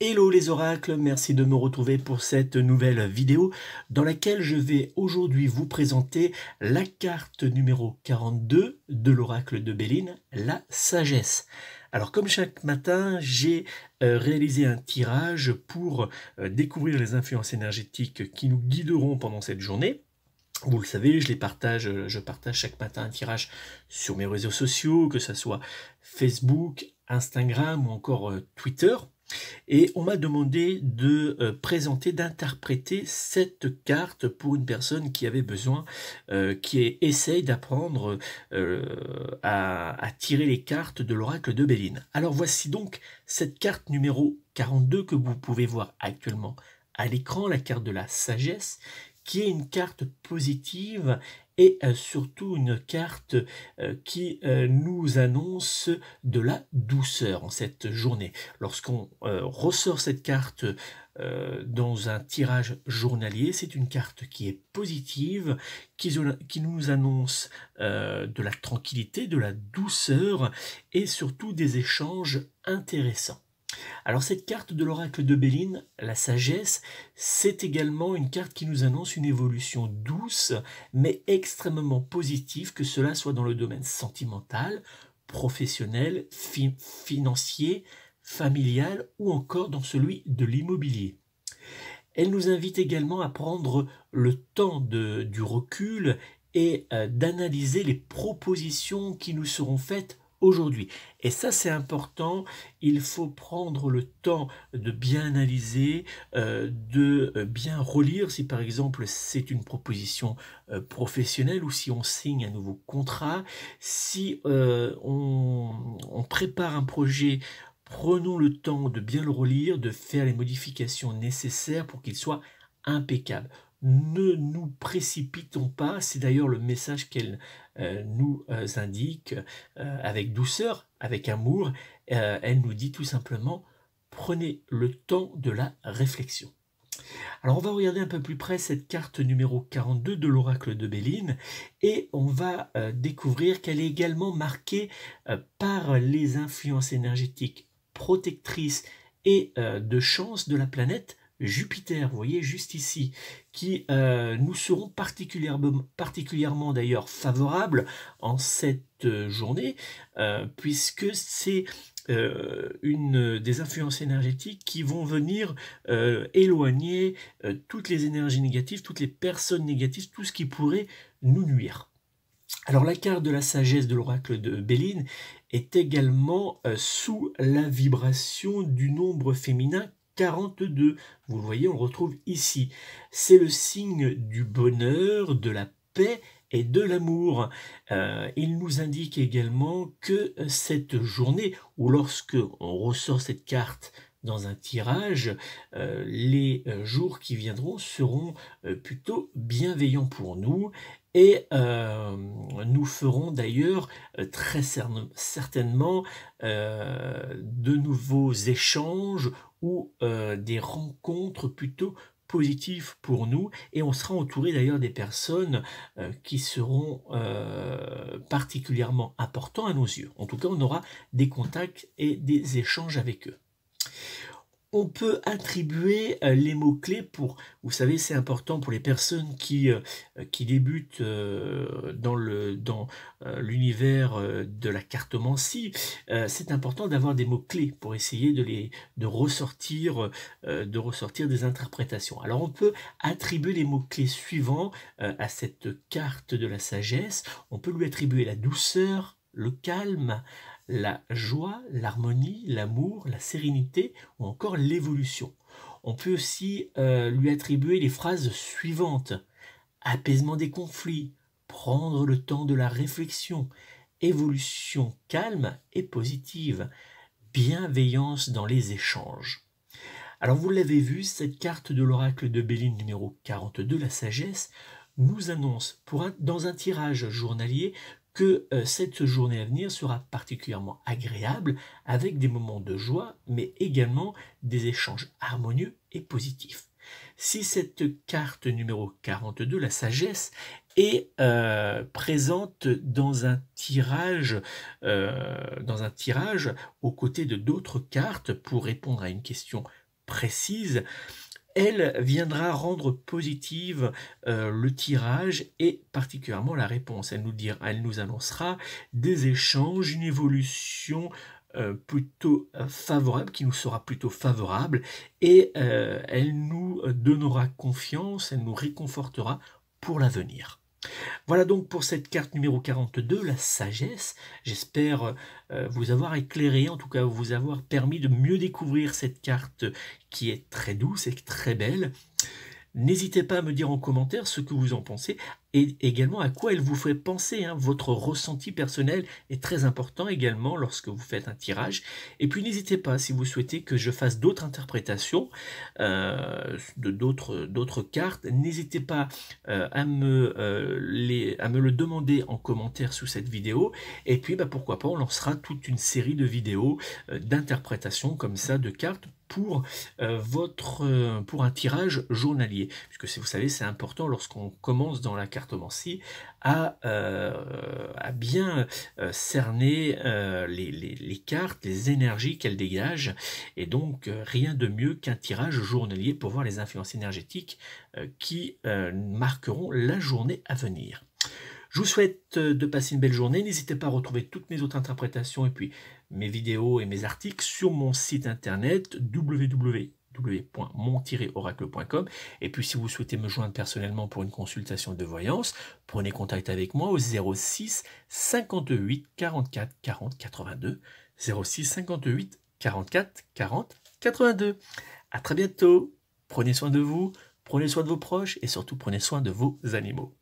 Hello les oracles, merci de me retrouver pour cette nouvelle vidéo dans laquelle je vais aujourd'hui vous présenter la carte numéro 42 de l'oracle de Béline, la sagesse. Alors comme chaque matin, j'ai réalisé un tirage pour découvrir les influences énergétiques qui nous guideront pendant cette journée. Vous le savez, je partage chaque matin un tirage sur mes réseaux sociaux, que ce soit Facebook, Instagram ou encore Twitter. Et on m'a demandé de présenter, d'interpréter cette carte pour une personne qui avait besoin, qui essaye d'apprendre à tirer les cartes de l'oracle de Béline. Alors voici donc cette carte numéro 42 que vous pouvez voir actuellement à l'écran, la carte de la sagesse, qui est une carte positive et surtout une carte qui nous annonce de la douceur en cette journée. Lorsqu'on ressort cette carte dans un tirage journalier, c'est une carte qui est positive, qui nous annonce de la tranquillité, de la douceur et surtout des échanges intéressants. Alors cette carte de l'oracle de Béline, la sagesse, c'est également une carte qui nous annonce une évolution douce, mais extrêmement positive, que cela soit dans le domaine sentimental, professionnel, financier, familial ou encore dans celui de l'immobilier. Elle nous invite également à prendre le temps du recul et d'analyser les propositions qui nous seront faites aujourd'hui. Et ça, c'est important. Il faut prendre le temps de bien analyser, de bien relire si par exemple c'est une proposition professionnelle ou si on signe un nouveau contrat. Si on prépare un projet, prenons le temps de bien le relire, de faire les modifications nécessaires pour qu'il soit impeccable. Ne nous précipitons pas, c'est d'ailleurs le message qu'elle nous indique avec douceur, avec amour. Elle nous dit tout simplement, prenez le temps de la réflexion. Alors on va regarder un peu plus près cette carte numéro 42 de l'oracle de Béline et on va découvrir qu'elle est également marquée par les influences énergétiques protectrices et de chance de la planète Jupiter, vous voyez juste ici, qui nous seront particulièrement d'ailleurs favorables en cette journée, puisque c'est une des influences énergétiques qui vont venir éloigner toutes les énergies négatives, toutes les personnes négatives, tout ce qui pourrait nous nuire. Alors la carte de la sagesse de l'oracle de Béline est également sous la vibration du nombre féminin 42. Vous le voyez, on le retrouve ici. C'est le signe du bonheur, de la paix et de l'amour. Il nous indique également que cette journée, ou lorsque on ressort cette carte dans un tirage, les jours qui viendront seront plutôt bienveillants pour nous et nous ferons d'ailleurs très certainement de nouveaux échanges ou des rencontres plutôt positives pour nous et on sera entouré d'ailleurs des personnes qui seront particulièrement importants à nos yeux. En tout cas, on aura des contacts et des échanges avec eux. On peut attribuer les mots-clés pour, vous savez, c'est important pour les personnes qui débutent dans l'univers de la cartomancie. C'est important d'avoir des mots-clés pour essayer de ressortir des interprétations. Alors on peut attribuer les mots-clés suivants à cette carte de la sagesse. On peut lui attribuer la douceur, le calme, la joie, l'harmonie, l'amour, la sérénité ou encore l'évolution. On peut aussi lui attribuer les phrases suivantes: apaisement des conflits, prendre le temps de la réflexion, évolution calme et positive, bienveillance dans les échanges. Alors vous l'avez vu, cette carte de l'oracle de Béline numéro 42, la sagesse, nous annonce dans un tirage journalier que cette journée à venir sera particulièrement agréable avec des moments de joie mais également des échanges harmonieux et positifs. Si cette carte numéro 42, la sagesse, est présente dans un tirage aux côtés de d'autres cartes pour répondre à une question précise, elle viendra rendre positive le tirage et particulièrement la réponse. Elle nous annoncera des échanges, une évolution plutôt favorable, qui nous sera plutôt favorable, et elle nous donnera confiance, elle nous réconfortera pour l'avenir. Voilà donc pour cette carte numéro 42, la sagesse. J'espère vous avoir éclairé, en tout cas vous avoir permis de mieux découvrir cette carte qui est très douce et très belle. N'hésitez pas à me dire en commentaire ce que vous en pensez et également à quoi elle vous fait penser. Votre ressenti personnel est très important également lorsque vous faites un tirage. Et puis n'hésitez pas, si vous souhaitez que je fasse d'autres interprétations de d'autres cartes, n'hésitez pas à me le demander en commentaire sous cette vidéo. Et puis pourquoi pas, on lancera toute une série de vidéos d'interprétation comme ça de cartes pour un tirage journalier, puisque vous savez, c'est important lorsqu'on commence dans la cartomancie à bien cerner les cartes, les énergies qu'elles dégagent, et donc rien de mieux qu'un tirage journalier pour voir les influences énergétiques qui marqueront la journée à venir. Je vous souhaite de passer une belle journée. N'hésitez pas à retrouver toutes mes autres interprétations et puis mes vidéos et mes articles sur mon site internet www.mon-oracle.com. Et puis si vous souhaitez me joindre personnellement pour une consultation de voyance, prenez contact avec moi au 06 58 44 40 82. 06 58 44 40 82. À très bientôt. Prenez soin de vous, prenez soin de vos proches et surtout prenez soin de vos animaux.